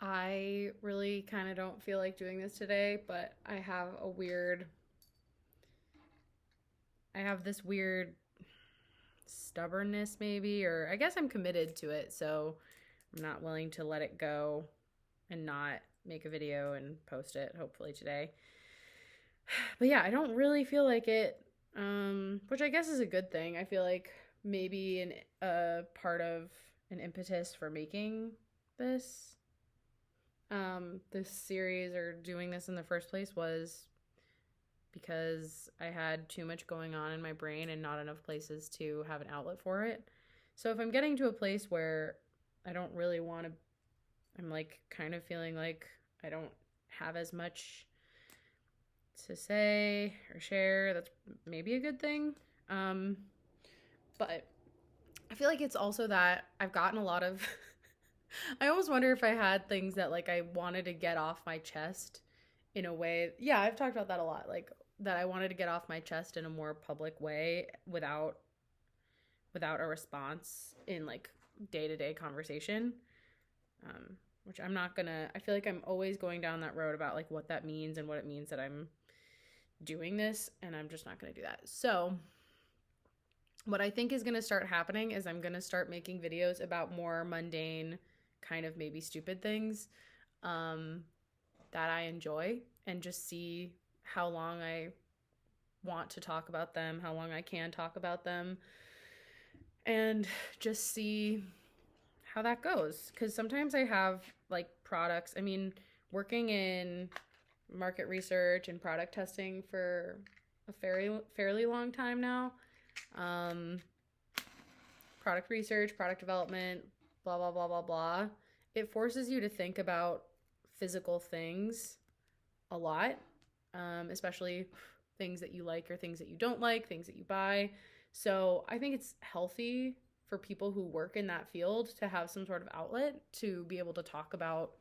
I really kind of don't feel like doing this today, but I have this weird stubbornness maybe, or I guess I'm committed to it, so I'm not willing to let it go and not make a video and post it hopefully today. But yeah, I don't really feel like it, which I guess is a good thing. I feel like maybe a part of an impetus for making this this series or doing this in the first place was because I had too much going on in my brain and not enough places to have an outlet for it. So if I'm getting to a place where I don't really want to, I'm like kind of feeling like I don't have as much to say or share, that's maybe a good thing. Um, but I feel like it's also that I've gotten a lot of I almost wonder if I had things that like I wanted to get off my chest in a way. Yeah, I've talked about that a lot. Like that I wanted to get off my chest in a more public way without a response in like day-to-day conversation. Which I'm not gonna I feel like I'm always going down that road about like what that means and what it means that I'm doing this, and I'm just not gonna do that. So what I think is going to start happening is I'm going to start making videos about more mundane, kind of maybe stupid things um, that I enjoy, and just see how long I want to talk about them, how long I can talk about them, and just see how that goes. Because sometimes I have like products. I mean, working in market research and product testing for a fairly long time now. Um, Product research, product development, blah, blah, blah, blah, blah. It forces you to think about physical things a lot, especially things that you like or things that you don't like, things that you buy. So I think it's healthy for people who work in that field to have some sort of outlet to be able to talk about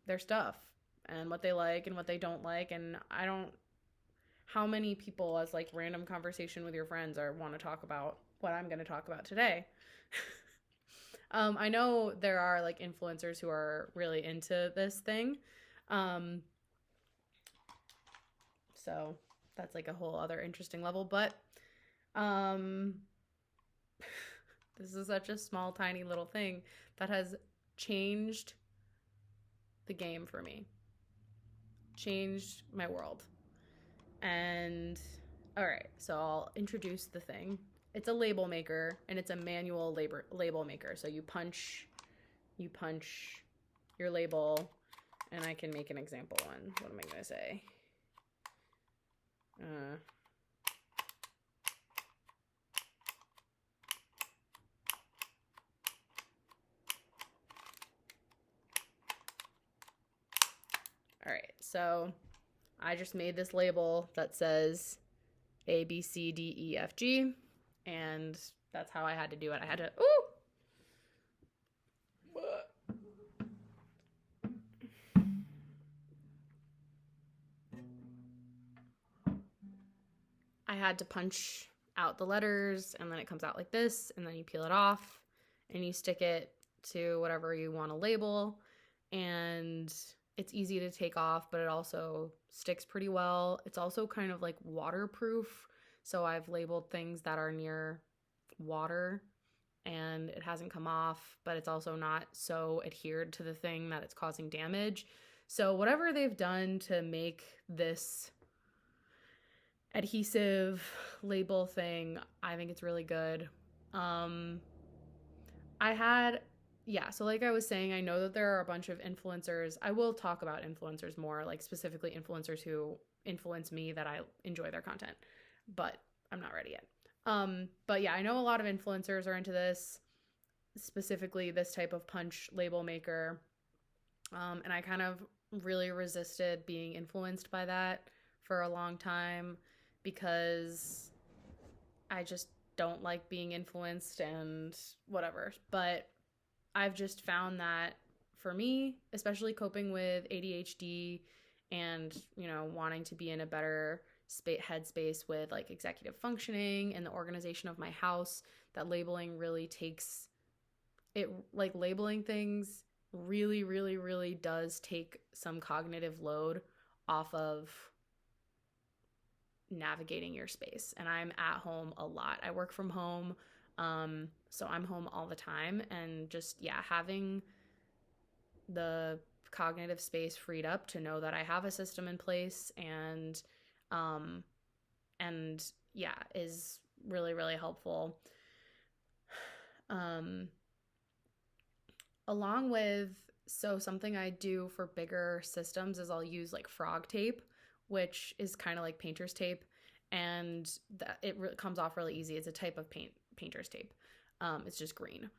their stuff and what they like and what they don't like. And I don't, how many people as like random conversation with your friends are want to talk about what I'm going to talk about today? I know there are like influencers who are really into this thing. Um, so that's like a whole other interesting level. But um, this is such a small, tiny little thing that has changed the game for me, changed my world. And all right, so I'll introduce the thing. It's a label maker, and it's a manual label maker. So you punch your label, and I can make an example one. What am I gonna say? Uh, all right, so I just made this label that says A, B, C, D, E, F, G, and that's how I had to do it. I had to, ooh! I had to punch out the letters, and then it comes out like this, and then you peel it off, and you stick it to whatever you want to label, and it's easy to take off, but it also sticks pretty well. It's also kind of like waterproof, so I've labeled things that are near water, and it hasn't come off, but it's also not so adhered to the thing that it's causing damage. So whatever they've done to make this adhesive label thing, I think it's really good. Um, I had, yeah, so like I was saying, I know that there are a bunch of influencers. I will talk about influencers more, like specifically influencers who influence me that I enjoy their content, but I'm not ready yet. But yeah, I know a lot of influencers are into this, specifically this type of punch label maker. And I kind of really resisted being influenced by that for a long time because I just don't like being influenced and whatever. But I've just found that for me, especially coping with ADHD and, you know, wanting to be in a better headspace with like executive functioning and the organization of my house, that labeling really takes it, like labeling things really, really, really does take some cognitive load off of navigating your space. And I'm at home a lot. I work from home. So I'm home all the time. And just, yeah, having the cognitive space freed up to know that I have a system in place um, and yeah, is really, really helpful. Um, Along with, so something I do for bigger systems is I'll use like frog tape, which is kind of like painter's tape, and comes off really easy. It's a type of painter's tape. It's just green,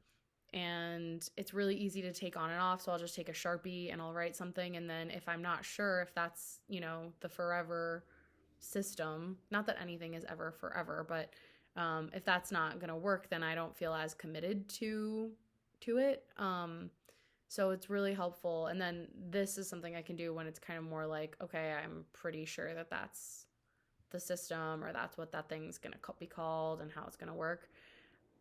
and it's really easy to take on and off. So I'll just take a Sharpie and I'll write something, and then if I'm not sure if that's, the forever system, not that anything is ever forever, but if that's not gonna work, then I don't feel as committed to it. So it's really helpful. And then this is something I can do when it's kind of more like, okay, I'm pretty sure that that's the system, or that's what that thing's gonna be called and how it's gonna work.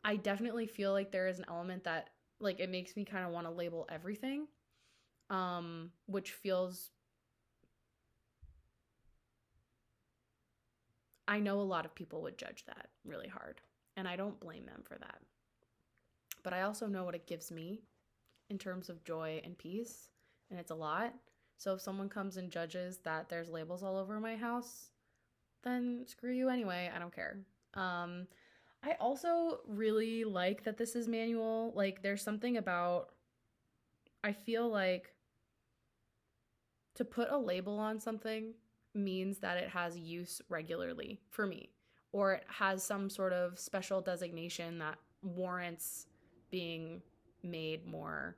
I definitely feel like there is an element that, like, it makes me kind of want to label everything, which feels, I know a lot of people would judge that really hard, and I don't blame them for that. But I also know what it gives me in terms of joy and peace, and it's a lot. So if someone comes and judges that there's labels all over my house, then screw you anyway. I don't care. I also really like that this is manual. Like, there's something about, I feel like to put a label on something means that it has use regularly for me, or it has some sort of special designation that warrants being made more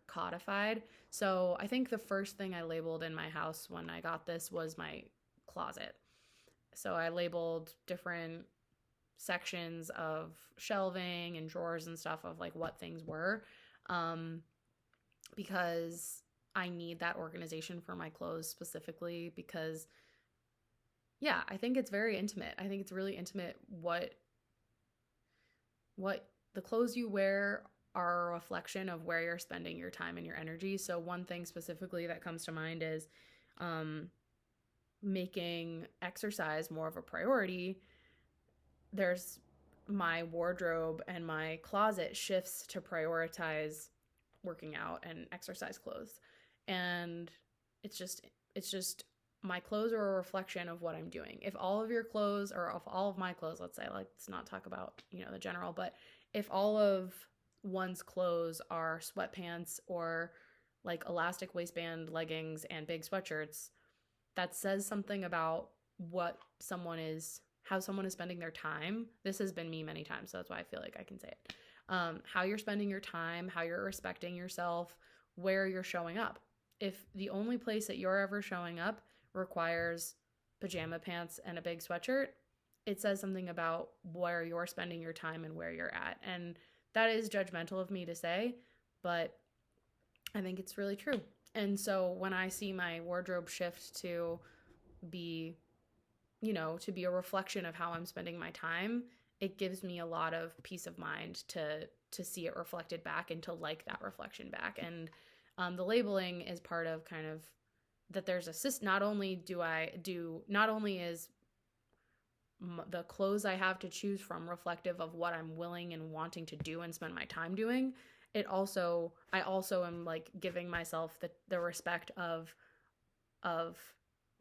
codified. So I think the first thing I labeled in my house when I got this was my closet. So I labeled different sections of shelving and drawers and stuff of like what things were, because I need that organization for my clothes specifically, because yeah, I think it's very intimate. I think it's really intimate what the clothes you wear are a reflection of where you're spending your time and your energy. So one thing specifically that comes to mind is making exercise more of a priority. There's my wardrobe and my closet shifts to prioritize working out and exercise clothes. And it's just my clothes are a reflection of what I'm doing. If all of your clothes, or if all of my clothes, let's say, like, let's not talk about, the general, but if all of one's clothes are sweatpants or like elastic waistband leggings and big sweatshirts, that says something about how someone is spending their time. This has been me many times, so that's why I feel like I can say it. How you're spending your time, how you're respecting yourself, where you're showing up. If the only place that you're ever showing up requires pajama pants and a big sweatshirt, it says something about where you're spending your time and where you're at. And that is judgmental of me to say, but I think it's really true. And so when I see my wardrobe shift to be, to be a reflection of how I'm spending my time, it gives me a lot of peace of mind to see it reflected back and to like that reflection back. And the labeling is part of kind of that there's a system. Not only is the clothes I have to choose from reflective of what I'm willing and wanting to do and spend my time doing, I also am like giving myself the respect of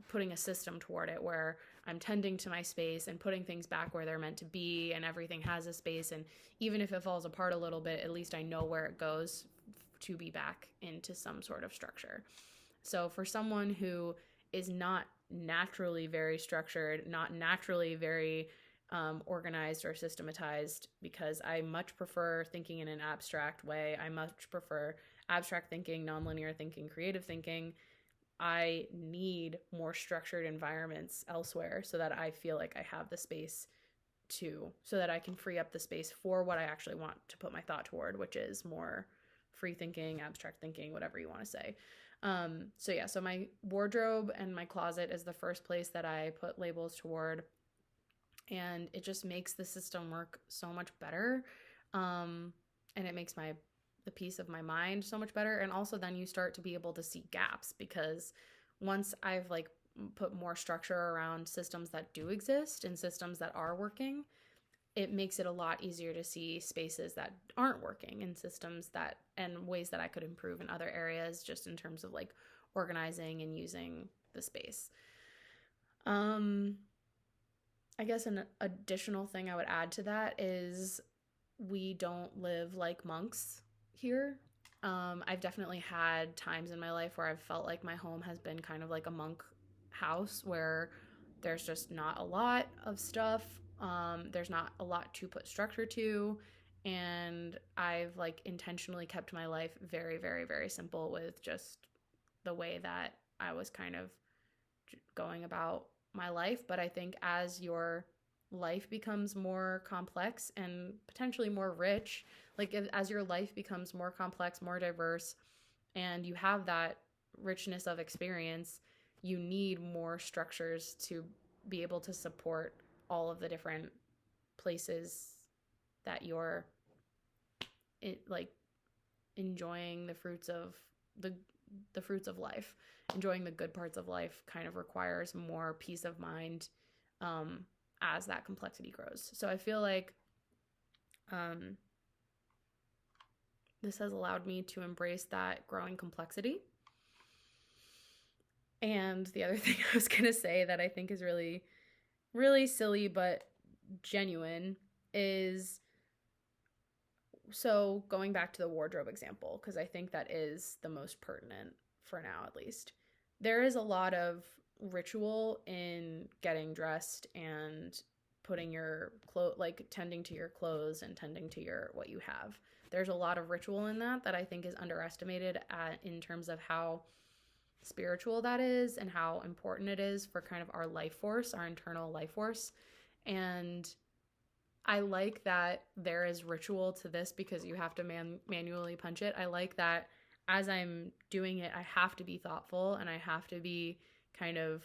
putting a system toward it, where I'm tending to my space and putting things back where they're meant to be, and everything has a space. And even if it falls apart a little bit, at least I know where it goes to be back into some sort of structure. So for someone who is not naturally very structured, not naturally very organized or systematized, because I much prefer thinking in an abstract way. I much prefer abstract thinking, nonlinear thinking, creative thinking. I need more structured environments elsewhere so that I feel like I have the space so that I can free up the space for what I actually want to put my thought toward, which is more free thinking, abstract thinking, whatever you want to say. So my wardrobe and my closet is the first place that I put labels toward, and it just makes the system work so much better. and it makes the peace of my mind so much better. And also then you start to be able to see gaps, because once I've like put more structure around systems that do exist and systems that are working, it makes it a lot easier to see spaces that aren't working and systems that and ways that I could improve in other areas, just in terms of like organizing and using the space. I guess an additional thing I would add to that is we don't live like monks here. I've definitely had times in my life where I've felt like my home has been kind of like a monk house, where there's just not a lot of stuff. There's not a lot to put structure to. And I've like intentionally kept my life very, very, very simple with just the way that I was kind of going about my life. But I think as your life becomes more complex and potentially more rich, like as your life becomes more complex, more diverse, and you have that richness of experience, you need more structures to be able to support all of the different places that you're like enjoying the fruits of the fruits of life. Enjoying the good parts of life kind of requires more peace of mind as that complexity grows. So I feel like this has allowed me to embrace that growing complexity. And the other thing I was going to say that I think is really, really silly but genuine is, so going back to the wardrobe example, because I think that is the most pertinent for now, at least. There is a lot of ritual in getting dressed and putting your like tending to your clothes and tending to what you have. There's a lot of ritual in that I think is underestimated in terms of how spiritual that is and how important it is for kind of our life force, our internal life force. And I like that there is ritual to this, because you have to manually punch it. I like that as I'm doing it, I have to be thoughtful and I have to be kind of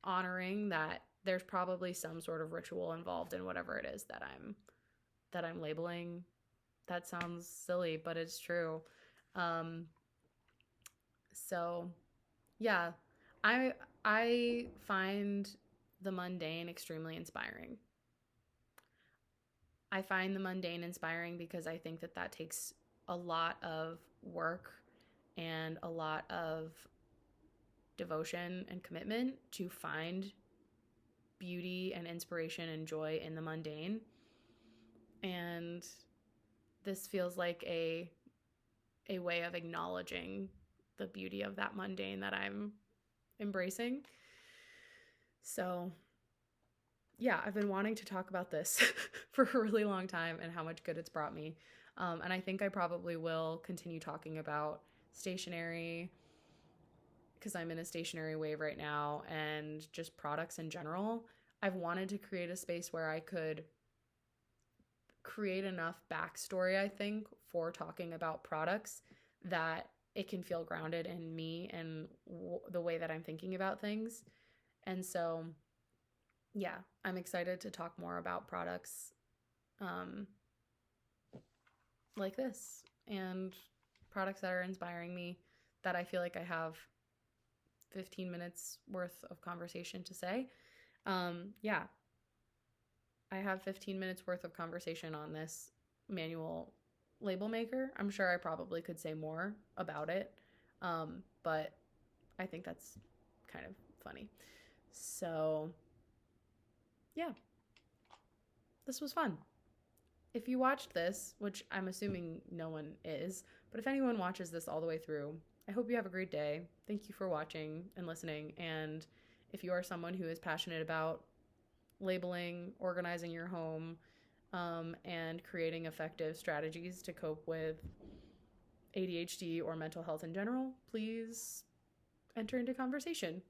honoring that there's probably some sort of ritual involved in whatever it is that I'm labeling. That sounds silly, but it's true. So yeah, I find the mundane extremely inspiring. I find the mundane inspiring because I think that takes a lot of work and a lot of devotion and commitment to find beauty and inspiration and joy in the mundane. And this feels like a way of acknowledging the beauty of that mundane that I'm embracing. So yeah, I've been wanting to talk about this for a really long time and how much good it's brought me. And I think I probably will continue talking about stationery, because I'm in a stationery wave right now, and just products in general. I've wanted to create a space where I could create enough backstory, I think, for talking about products that it can feel grounded in me and the way that I'm thinking about things. And so yeah, I'm excited to talk more about products like this, and products that are inspiring me, that I feel like I have 15 minutes worth of conversation to say. Yeah, I have 15 minutes worth of conversation on this manual label maker. I'm sure I probably could say more about it, but I think that's kind of funny. So yeah, this was fun. If you watched this, which I'm assuming no one is, but if anyone watches this all the way through, I hope you have a great day. Thank you for watching and listening. And if you are someone who is passionate about labeling, organizing your home, and creating effective strategies to cope with ADHD or mental health in general, please enter into conversation.